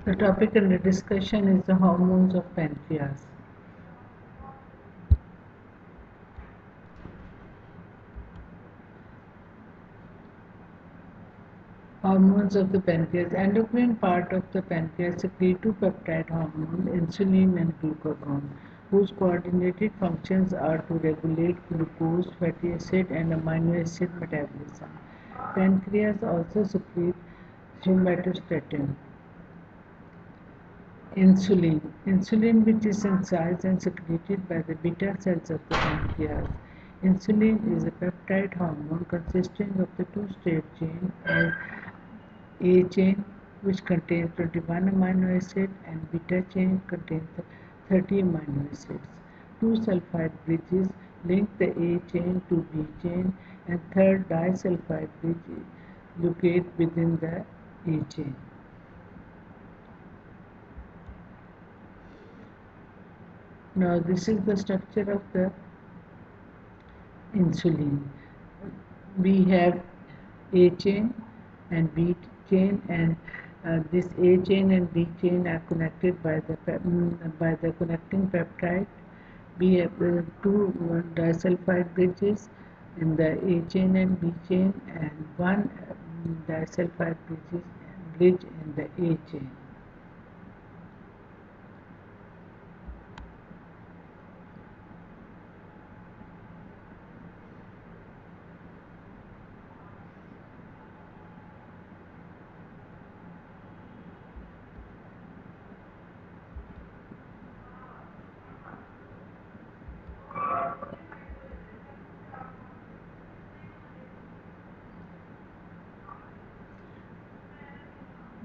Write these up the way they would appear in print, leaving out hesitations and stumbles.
The topic under discussion is the hormones of pancreas. Hormones of the pancreas. Endocrine part of the pancreas secrete two peptide hormones, insulin and glucagon, whose coordinated functions are to regulate glucose, fatty acid, and amino acid metabolism. Pancreas also secretes somatostatin. Insulin. Insulin, which is synthesized and secreted by the beta cells of the pancreas. Insulin is a peptide hormone consisting of the two-stage chain as A chain, which contains 21 amino acids, and beta chain contains 30 amino acids. Two sulfide bridges link the A chain to B chain, and third disulfide bridge locate within the A chain. Now this is the structure of the insulin. We have A chain and B chain, and this A chain and B chain are connected by the connecting peptide. We have two disulfide bridges in the A chain and B chain, and one disulfide bridge in the A chain.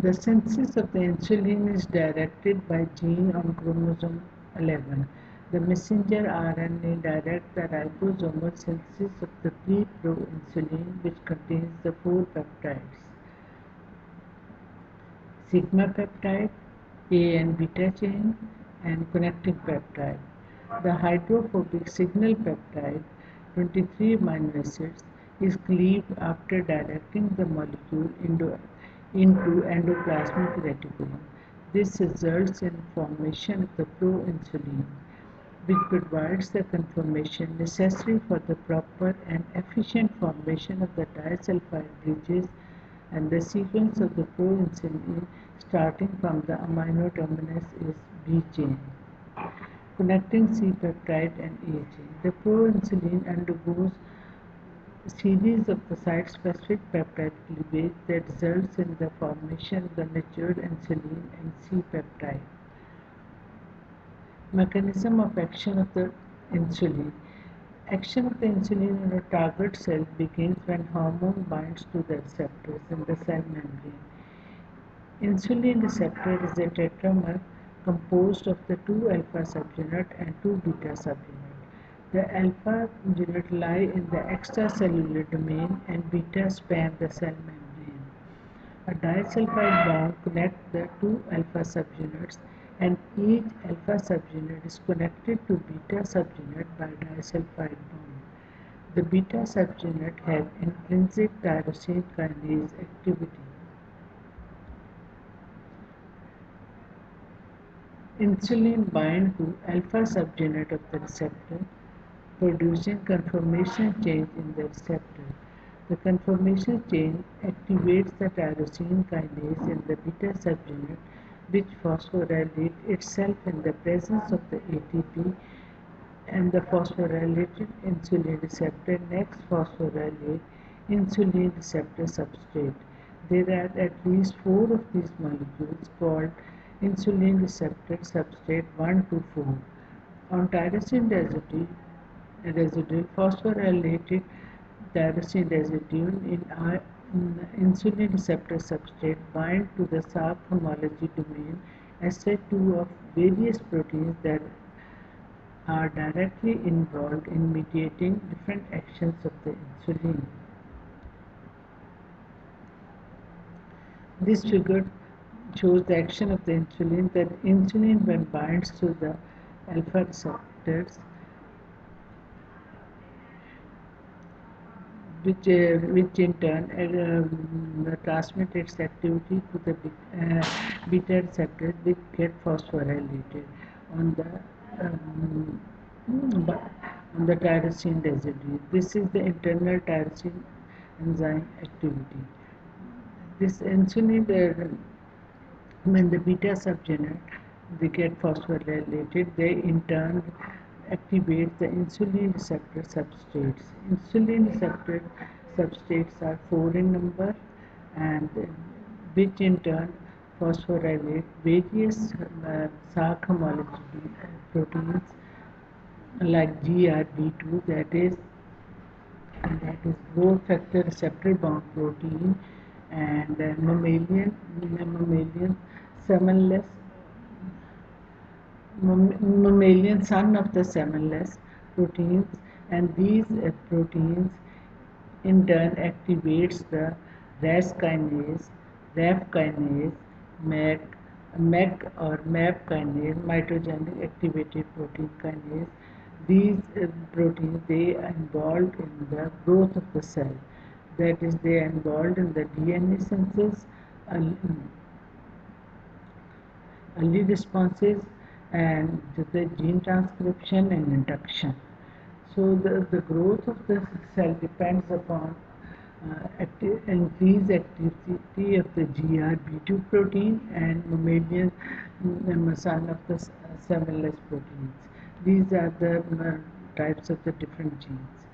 The synthesis of the insulin is directed by gene on chromosome 11. The messenger RNA directs the ribosomal synthesis of the pre-proinsulin, which contains the four peptides: sigma peptide, A and beta chain, and connecting peptide. The hydrophobic signal peptide, 23 amino acids, is cleaved after directing the molecule into endoplasmic reticulum. This results in formation of the proinsulin, which provides the conformation necessary for the proper and efficient formation of the disulfide bridges, and the sequence of the proinsulin starting from the amino terminus is B chain, connecting C peptide and A chain. The proinsulin undergoes a series of the site-specific peptide cleavage that results in the formation of the matured insulin and C peptide. Mechanism of action of the insulin. Action of the insulin on a target cell begins when hormone binds to the receptors in the cell membrane. Insulin receptor is a tetramer composed of the two alpha subunit and two beta subunit. The alpha unit lie in the extracellular domain and beta span the cell membrane. A disulfide bond connects the two alpha subunits, and each alpha subunit is connected to beta subunit by disulfide bond. The beta subunit have intrinsic tyrosine kinase activity. Insulin binds to alpha subunit of the receptor, producing conformation change in the receptor. The conformation change activates the tyrosine kinase in the beta subunit, which phosphorylates itself in the presence of the ATP, and the phosphorylated insulin receptor next phosphorylates insulin receptor substrate. There are at least four of these molecules called insulin receptor substrate 1 to 4. On tyrosine residue phosphorylated tyrosine residue in insulin receptor substrate bind to the Src homology domain SA2 of various proteins that are directly involved in mediating different actions of the insulin. This figure shows the action of the insulin. That insulin, when binds to the which in turn transmit its activity to the beta receptors, which get phosphorylated on the um, on the tyrosine residue. This is the internal tyrosine enzyme activity. This insulin, when the beta subunit they get phosphorylated, they in turn activate the insulin receptor substrates. Insulin receptor substrates are four in number, and which in turn phosphorylate various Sacc homology proteins like GRB2, that is growth factor receptor bound protein, and mammalian semenless mammalian son of the semenless proteins, and these proteins in turn activates the RAS kinase, RAF kinase, MAC, MEC or MAP kinase, mitogenic activated protein kinase. These proteins, they are involved in the growth of the cell. That is, they are involved in the DNA synthesis, early responses, and the gene transcription and induction. So the growth of the cell depends upon increased activity of the GRB2 protein and mammalian son of the semenless proteins. These are the types of the different genes.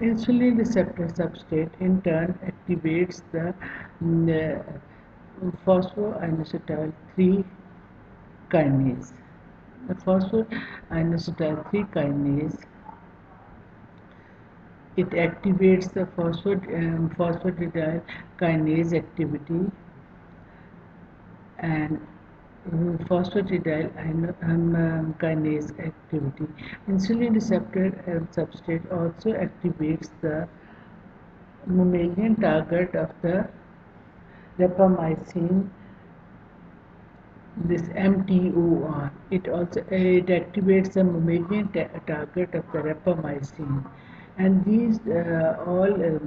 Insulin receptor substrate in turn activates the phosphoinositide 3 kinase. The phosphoinositide 3 kinase, it activates the phosphatidyl kinase activity and phosphatidyl kinase activity. Insulin receptor substrate also activates the mammalian target of the rapamycin, this mTOR. It activates the mammalian target of the rapamycin, and these all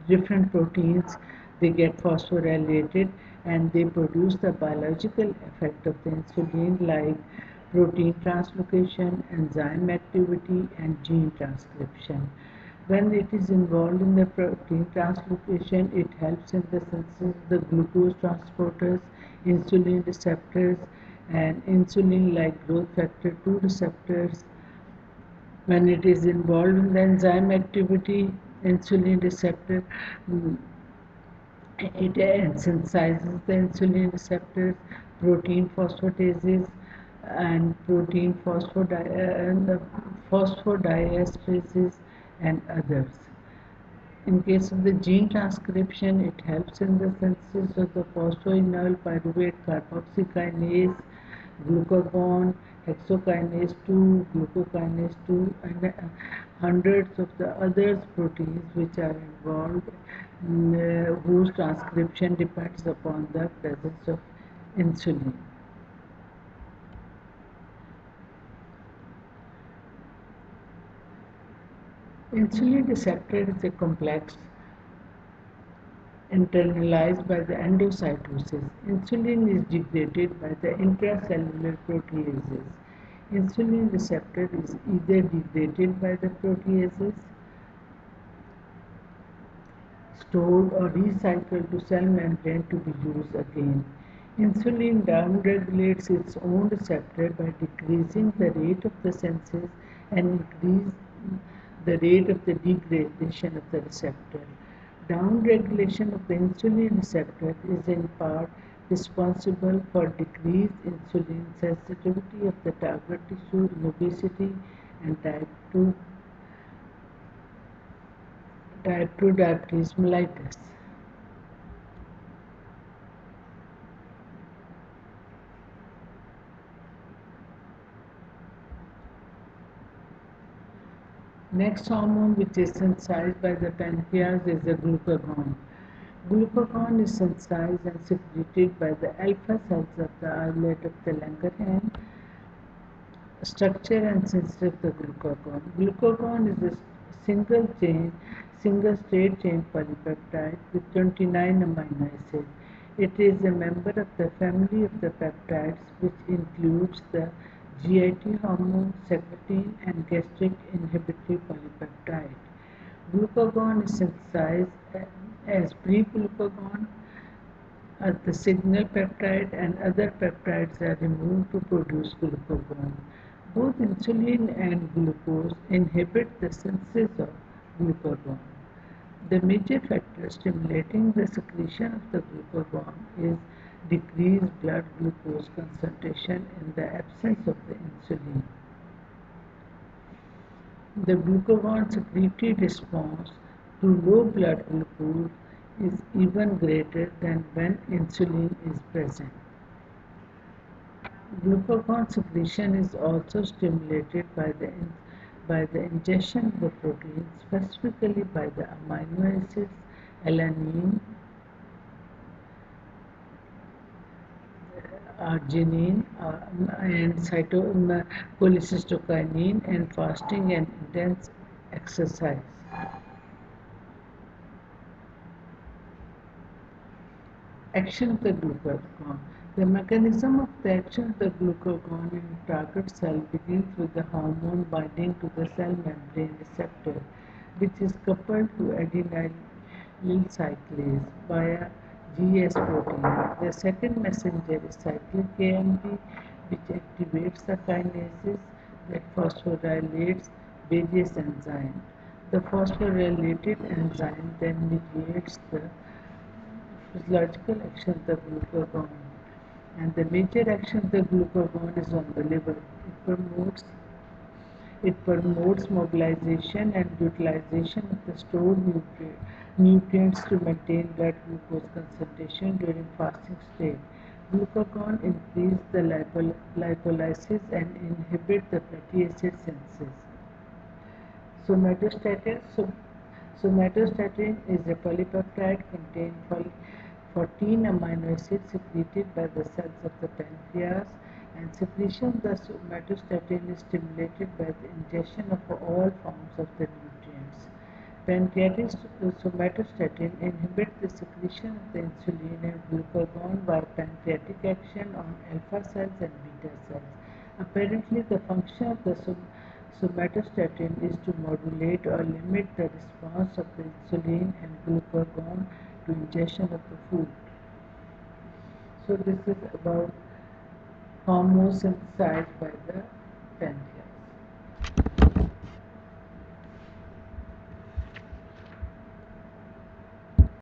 different proteins, they get phosphorylated and they produce the biological effect of the insulin like protein translocation, enzyme activity, and gene transcription. When it is involved in the protein translocation, it helps in the synthesis of the glucose transporters, insulin receptors, and insulin like growth factor 2 receptors. When it is involved in the enzyme activity, insulin receptor, it synthesizes the insulin receptors, protein phosphatases, and protein phosphodiesterases, and others. In case of the gene transcription, it helps in the synthesis of the phosphoenol pyruvate carboxykinase, glucagon, hexokinase 2, glucokinase 2, and hundreds of the other proteins which are involved, whose transcription depends upon the presence of insulin. Insulin receptor is a complex internalized by the endocytosis. Insulin is degraded by the intracellular proteases. Insulin receptor is either degraded by the proteases, stored or recycled to cell membrane to be used again. Insulin downregulates its own receptor by decreasing the rate of the senses and increase the rate of the degradation of the receptor. Downregulation of the insulin receptor is in part responsible for decreased insulin sensitivity of the target tissue in obesity and type 2 diabetes mellitus. Next hormone which is synthesized by the pancreas is the glucagon. Glucagon is synthesized and secreted by the alpha cells of the islet of the Langerhans, Structure and synthesis of the glucagon. Glucagon is a single straight chain polypeptide with 29 amino acids. It is a member of the family of the peptides, which includes the GIT hormone, secretin, and gastric inhibitory polypeptide. Glucagon is synthesized as pre-glucagon the signal peptide and other peptides are removed to produce glucagon. Both insulin and glucose inhibit the synthesis of glucagon. The major factor stimulating the secretion of the glucagon is decreased blood glucose concentration in the absence of the insulin. The glucagon secretory response to low blood glucose is even greater than when insulin is present. Glucagon secretion is also stimulated by the ingestion of the protein, specifically by the amino acids alanine, arginine, and cholecystokinin, and fasting and intense exercise. Action of the glucagon. The mechanism of the action of the glucagon in a target cell begins with the hormone binding to the cell membrane receptor, which is coupled to adenylyl cyclase via GS protein. The second messenger is cyclic AMP, which activates the kinases that phosphorylates various enzymes. The phosphorylated enzyme then mediates the physiological action of the glucagon. And the major action of the glucagon is on the liver. It promotes mobilization and utilization of the stored nutrients to maintain blood glucose concentration during fasting state. Glucagon increases the lipolysis and inhibit the fatty acid synthesis. Somatostatin. Somatostatin is a polypeptide containing 14 amino acids secreted by the cells of the pancreas, and secretion of the somatostatin is stimulated by the ingestion of all forms of the nutrients. Pancreatic somatostatin inhibits the secretion of the insulin and glucagon via pancreatic action on alpha cells and beta cells. Apparently, the function of the somatostatin is to modulate or limit the response of the insulin and glucagon to ingestion of the food. So this is about hormones synthesized by the pancreas.